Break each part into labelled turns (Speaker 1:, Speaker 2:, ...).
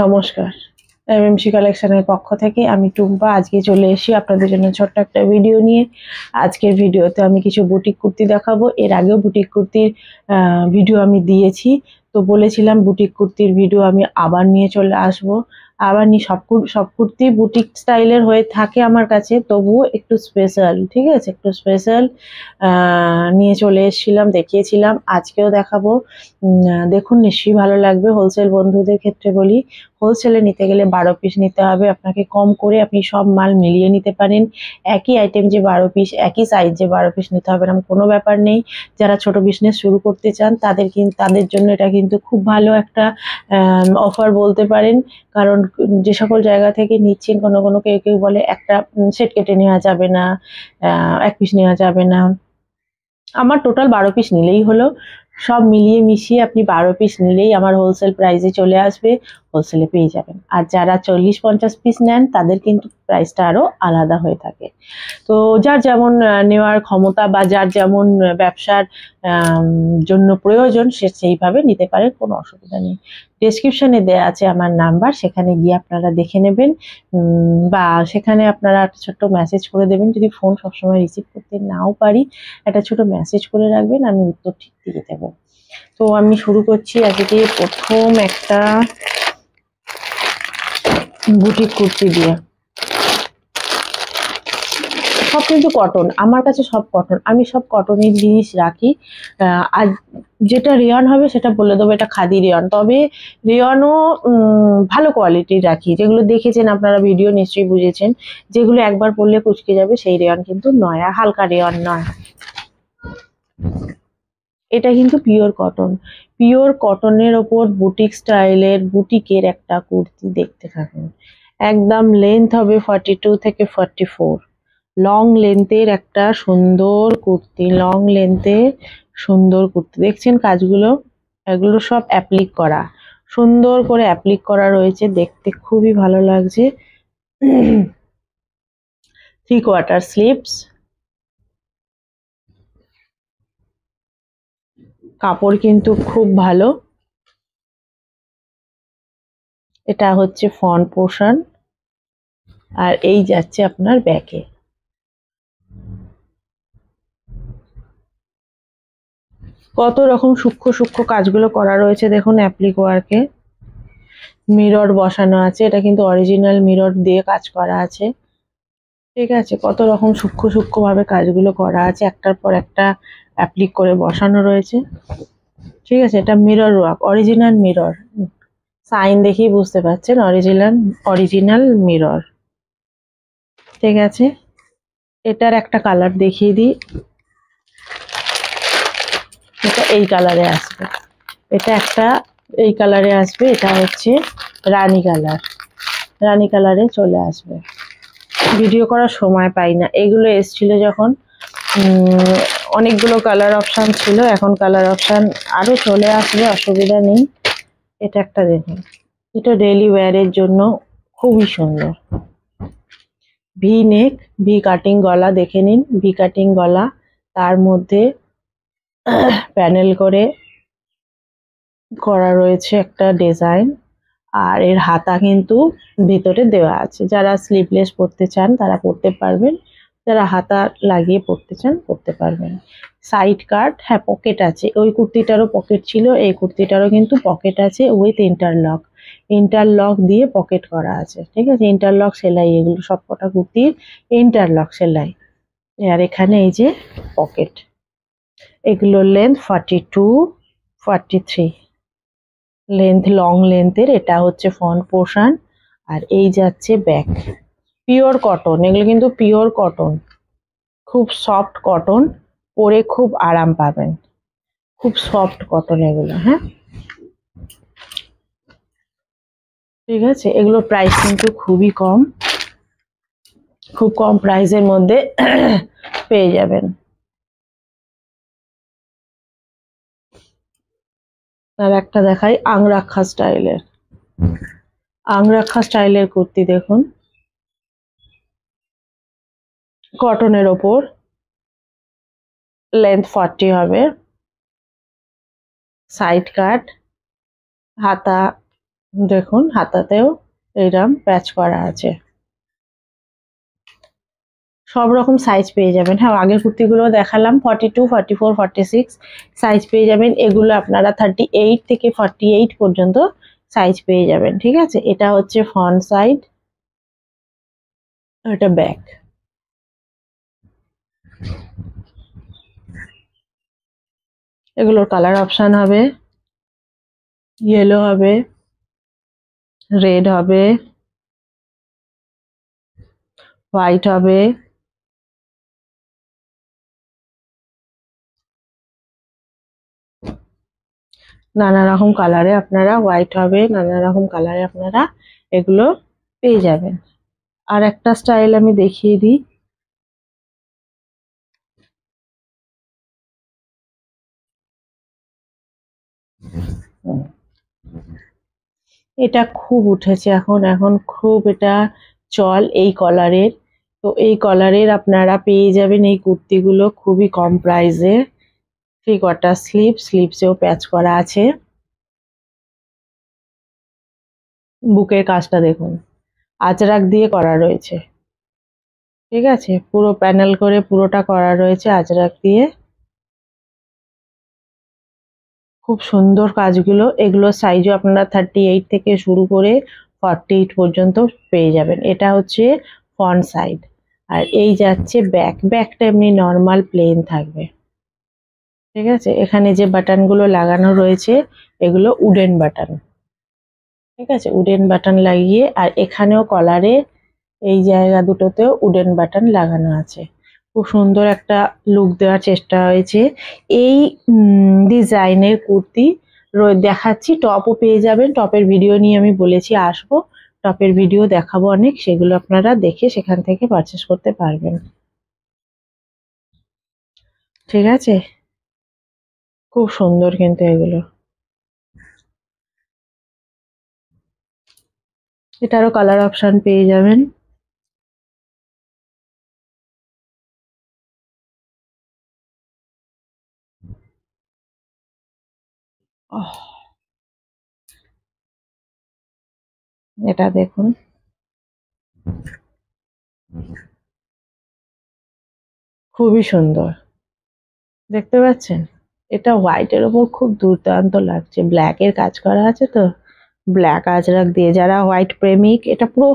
Speaker 1: নমস্কার, এমএমসি কালেকশনের পক্ষ থেকে আমি টুম্পা আজকে চলে এসেছি আপনাদের জন্য ছোট্ট একটা ভিডিও নিয়ে। আজকের ভিডিওতে আমি কিছু বুটিক কুর্তি দেখাবো। এর আগেও বুটিক কুর্তির ভিডিও আমি দিয়েছি, তো বলেছিলাম বুটিক কুর্তির ভিডিও আমি আবার নিয়ে চলে আসব। আবার নিয়ে সব কুর্তি বুটিক স্টাইলের হয়ে থাকে আমার কাছে, তবুও একটু স্পেশাল, ঠিক আছে, একটু স্পেশাল নিয়ে চলে এসেছিলাম, দেখিয়েছিলাম, আজকেও দেখাবো। দেখুন, নিশ্চয়ই ভালো লাগবে। হোলসেল বন্ধুদের ক্ষেত্রে বলি, হোলসেলে নিতে গেলে 12 পিস নিতে হবে। আপনাকে কম করে আপনি সব মাল মিলিয়ে নিতে পারেন। একই আইটেম যে 12 পিস, একই সাইজ যে 12 পিস নিতে হবে এরকম কোনো ব্যাপার নেই। যারা ছোট বিজনেস শুরু করতে চান তাদের জন্য এটা কিন্তু খুব ভালো একটা অফার বলতে পারেন। কারণ যে সকল জায়গা থেকে নিচ্ছেন, কোনো কেউ কেউ বলে একটা সেট কেটে নেওয়া যাবে না, এক পিস নেওয়া যাবে না। আমার টোটাল 12 পিস নিলেই হলো। সব মিলিয়ে মিশিয়ে আপনি 12 পিস নিলেই আমার হোলসেল প্রাইসে চলে আসবে, হোলসেলে পেয়ে যাবেন। আর যারা 40-50 পিস নেন তাদের কিন্তু প্রাইসটা আরও আলাদা হয়ে থাকে। তো যার যেমন নেওয়ার ক্ষমতা বা যার যেমন ব্যবসার জন্য প্রয়োজন সে সেইভাবে নিতে পারে, কোনো অসুবিধা নেই। ডেসক্রিপশনে দেওয়া আছে আমার নাম্বার, সেখানে গিয়ে আপনারা দেখে নেবেন, বা সেখানে আপনারা একটা ছোট্ট মেসেজ করে দেবেন। যদি ফোন সবসময় রিসিভ করতে নাও পারি, একটা ছোট মেসেজ করে রাখবেন, আমি উত্তর ঠিক দিয়ে দেবো। তো আমি শুরু করছি আজকে প্রথম একটা বুটিক কুর্তি দিয়ে। সব কিন্তু কটন, আমার কাছে সব কটন, আমি সব কটনের জিনিস রাখি। আর যেটা রেয়ন হবে সেটা বলে দেবো, এটা খাদি রেয়ন, তবে রেয়নও ভালো কোয়ালিটির রাখি। যেগুলো দেখেছেন আপনারা ভিডিও নিশ্চয়ই বুঝেছেন, যেগুলো একবার পরলে কুচকে যাবে সেই রেয়ন কিন্তু নয়, আর হালকা রেয়ন নয়। এটা কিন্তু পিওর কটন, পিওর কটনের ওপর বুটিক স্টাইলের বুটিকের একটা কুর্তি দেখতে থাকুন। একদম লেন্থ হবে 42 থেকে 44, লং লেন্থের একটা সুন্দর কুর্তি, লং লেন্থের সুন্দর কুর্তি। দেখছেন কাজগুলো, এগুলো সব অ্যাপ্লিক করা, সুন্দর করে অ্যাপ্লিক করা রয়েছে, দেখতে খুবই ভালো লাগছে। 3/4 স্লিভস, কাপড় কিন্তু খুব ভালো। এটা হচ্ছে ফ্রন্ট পোর্শন, আর এই যাচ্ছে আপনার ব্যাকে। কত রকম সূক্ষ্ম সূক্ষ্ম কাজগুলো করা রয়েছে দেখুন অ্যাপ্লিক ওয়ার্কে। মিরর বসানো আছে, এটা কিন্তু অরিজিনাল মিরর দিয়ে কাজ করা আছে, ঠিক আছে। কত রকম সূক্ষ্ম সূক্ষ্ম ভাবে কাজগুলো করা আছে, একটার পর একটা অ্যাপ্লিক করে বসানো রয়েছে, ঠিক আছে। এটা mirror work, original mirror, sign দেখেই বুঝতে পারছেন অরিজিনাল মিরর, ঠিক আছে। এটার একটা কালার দেখিয়ে দিই, এটা এই কালারে আসবে, এটা একটা এই কালারে আসবে, এটা হচ্ছে রানী কালার, রানী কালারে চলে আসবে। ভিডিও করার সময় পাই না, এগুলো এসছিল যখন অনেকগুলো কালার অপশান ছিল, এখন কালার অপশান আরও চলে আসবে, অসুবিধা নেই। এটা একটা দেখুন, এটা ডেইলি ওয়্যারের জন্য খুবই সুন্দর। ভি নেক, ভি কাটিং গলা, দেখে নিন, ভি কাটিং গলা, তার মধ্যে প্যানেল করে করা রয়েছে একটা ডিজাইন, আর এর হাতা কিন্তু ভিতরে দেওয়া আছে। যারা স্লিভলেস পরতে চান তারা পরতে পারবেন, যারা হাতা লাগিয়ে পরতে চান পরতে পারবেন। সাইড কাট, হ্যাঁ পকেট আছে, ওই কুর্তিটারও পকেট ছিল, এই কুর্তিটারও কিন্তু পকেট আছে উইথ ইন্টারলক, ইন্টারলক দিয়ে পকেট করা আছে, ঠিক আছে। ইন্টারলক সেলাই, এগুলো সব কটা কুর্তির ইন্টারলক সেলাই। আর এখানে এই যে পকেট, এগুলোর লেন্থ 42, 43 লেন্থ, লং লেন্থের। এটা হচ্ছে ফ্রন্ট পোর্শন, আর এই যাচ্ছে ব্যাক। পিওর কটন, এগুলো কিন্তু পিওর কটন, খুব সফট কটন, পরে খুব আরাম পাবেন, খুব সফট কটন এগুলো, হ্যাঁ, ঠিক আছে। এগুলোর প্রাইস কিন্তু খুবই কম, খুব কম প্রাইসের মধ্যে পেয়ে যাবেন। আর একটা দেখাই আংরাক্ষা স্টাইলের, আংরাক্ষা স্টাইলের কুর্তি দেখুন, কটনের ওপর, লেন্থ 40 হবে, সাইড কাট, হাতা দেখুন হাতাতেও এইরকম প্যাচ করা আছে। সব রকম সাইজ পেয়ে যাবেন। হ্যাঁ, আগের কুর্তিগুলো দেখালাম 42, 44, 46 সাইজ পেয়ে যাবেন। এগুলো আপনারা 38 থেকে 48 পর্যন্ত সাইজ পেয়ে যাবেন। ঠিক আছে, এটা হচ্ছে ফ্রন্ট সাইড, এটা ব্যাক। এগুলোর কালার অপশন হবে ইয়েলো হবে, রেড হবে, হোয়াইট হবে, নানা রকম কালারে আপনারা, হোয়াইট হবে, নানা রকম কালারে আপনারা এগুলো পেয়ে যাবেন। আর একটা স্টাইল আমি দেখিয়ে দিই। এটা খুব উঠেছে এখন, এখন খুব এটা চল এই কলারের। তো এই কলারের আপনারা পেয়ে যাবেন এই কুর্তিগুলো খুবই কম প্রাইসে। 3/4 স্লিভ, স্লিভসেও প্যাচ করা আছে। বুকের কাজটা দেখুন, আজরাক দিয়ে করা রয়েছে। ঠিক আছে, পুরো প্যানেল করে পুরোটা করা রয়েছে আজরাক দিয়ে। খুব সুন্দর কাজগুলো। এগুলো সাইজও আপনারা 38 থেকে শুরু করে 48 পর্যন্ত পেয়ে যাবেন। এটা হচ্ছে ফ্রন্ট সাইড। আর এই যাচ্ছে ব্যাক, ব্যাকটা এমনি নর্মাল প্লেন থাকবে। ঠিক আছে, এখানে যে বাটনগুলো লাগানো রয়েছে এগুলো উডেন বাটন। ঠিক আছে, উডেন বাটন লাগিয়ে, আর এখানেও কলারে এই জায়গা দুটোতেও উডেন বাটন লাগানো আছে। খুব সুন্দর একটা লুক দেওয়ার চেষ্টা হয়েছে। এই ডিজাইনের কুর্তি দেখাচ্ছি, টপও পেয়ে যাবেন। টপের ভিডিও নিয়ে আমি বলেছি আসবো, টপের ভিডিও দেখাবো অনেক, সেগুলো আপনারা দেখে সেখান থেকে পারচেস করতে পারবেন। ঠিক আছে, খুব সুন্দর কিন্তু এগুলো। এটারও কালার অপশন পেয়ে যাবেন। এটা দেখুন, খুবই সুন্দর দেখতে পাচ্ছেন। এটা হোয়াইটের ওপর খুব দুর্দান্ত লাগছে, ব্ল্যাক এর কাজ করা আছে তো, ব্ল্যাক আজরাক দিয়ে। যারা হোয়াইট প্রেমিক, এটা পুরো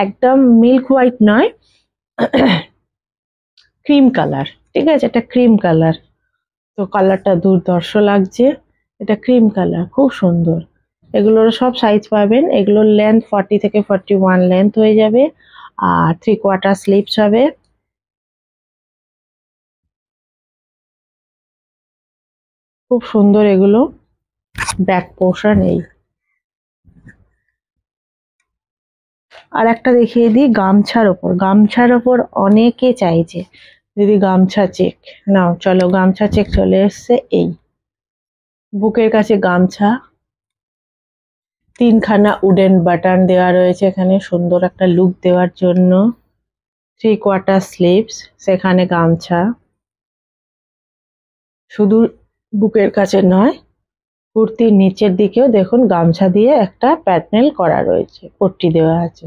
Speaker 1: একদম মিল্ক হোয়াইট নয়, ক্রিম কালার। ঠিক আছে, এটা ক্রিম কালার, তো কালারটা দুর্ধর্ষ লাগছে। এটা ক্রিম কালার, খুব সুন্দর। এগুলোর সব সাইজ পাবেন। এগুলোর লেন্থ 40 থেকে 41 লেন্থ হয়ে যাবে, আর 3/4 স্লিভস হবে। খুব সুন্দর এগুলো। ব্যাক পোর্শন এই। আর একটা দেখিয়ে দিই গামছার ওপর, গামছার ওপর অনেকে চাইছে দিদি গামছা চেক। নাও চলো, গামছা চেক চলে এসছে। এই বুকের কাছে গামছা, 3খানা উডেন বাটন দেওয়া রয়েছে এখানে সুন্দর একটা লুক দেওয়ার জন্য। 3/4 স্লিভস, সেখানে গামছা। শুধু বুকের কাছে নয়, কুর্তির নিচের দিকেও দেখুন গামছা দিয়ে একটা প্যানেল করা রয়েছে, পট্টি দেওয়া আছে।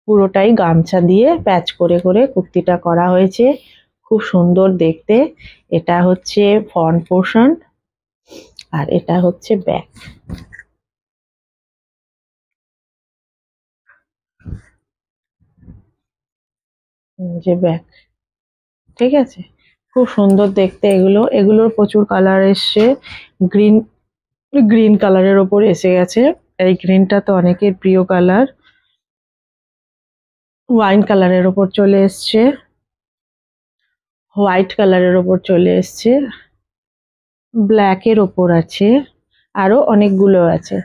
Speaker 1: পুরোটাই গামছা দিয়ে প্যাচ করে করে কুর্তিটা করা হয়েছে, খুব সুন্দর দেখতে। এটা হচ্ছে ফ্রন্ট পোর্শন, আর এটা হচ্ছে ব্যাক। যে ব্যাক। ঠিক আছে, খুব সুন্দর দেখতে এগুলো। এগুলোর প্রচুর কালার এসছে। গ্রিন, গ্রিন কালারের ওপর এসে গেছে। এই গ্রিনটা তো অনেকের প্রিয় কালার। ওয়াইন কালারের ওপর চলে এসছে, হোয়াইট কালারের ওপর চলে এসছে, ব্ল্যাকের ওপর আছে, আরো অনেকগুলো আছে।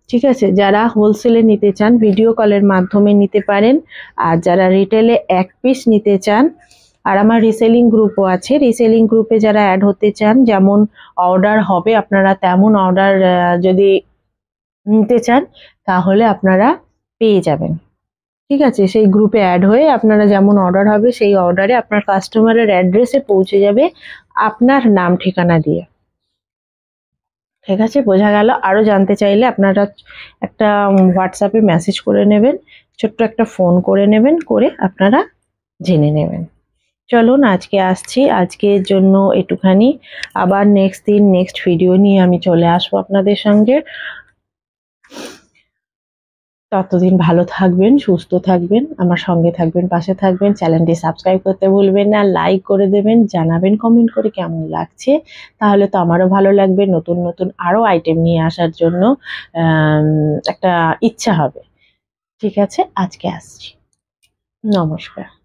Speaker 1: ঠিক আছে, যারা হোলসেলে নিতে চান ভিডিও কলের মাধ্যমে নিতে পারেন, আর যারা রিটেলে এক পিস নিতে চান, আর আমার রিসেলিং গ্রুপও আছে, রিসেলিং গ্রুপে যারা অ্যাড হতে চান, যেমন অর্ডার হবে আপনারা তেমন অর্ডার যদি নিতে চান তাহলে আপনারা পেয়ে যাবেন। ঠিক আছে, সেই গ্রুপে অ্যাড হয়ে আপনারা যেমন অর্ডার হবে সেই অর্ডারে আপনার কাস্টমারের অ্যাড্রেসে পৌঁছে যাবে আপনার নাম ঠিকানা দিয়ে। ঠিক আছে, বোঝা গেল? আরো জানতে চাইলে আপনারা একটা হোয়াটসঅ্যাপে মেসেজ করে নেবেন, ছোট্ট একটা ফোন করে নেবেন, করে আপনারা জেনে নেবেন। চলুন আজকে আসছি, আজকের জন্য একটুখানি। আবার নেক্সট দিন নেক্সট ভিডিও নিয়ে আমি চলে আসবো আপনাদের সঙ্গে। ততদিন ভালো থাকবেন, সুস্থ থাকবেন, আমার সঙ্গে থাকবেন, পাশে থাকবেন। চ্যানেলটি সাবস্ক্রাইব করতে ভুলবেন না, লাইক করে দেবেন, জানাবেন কমেন্ট করে কেমন লাগছে। তাহলে তো আমারও ভালো লাগবে, নতুন নতুন আরো আইটেম নিয়ে আসার জন্য একটা ইচ্ছা হবে। ঠিক আছে, আজকে আসছি। নমস্কার।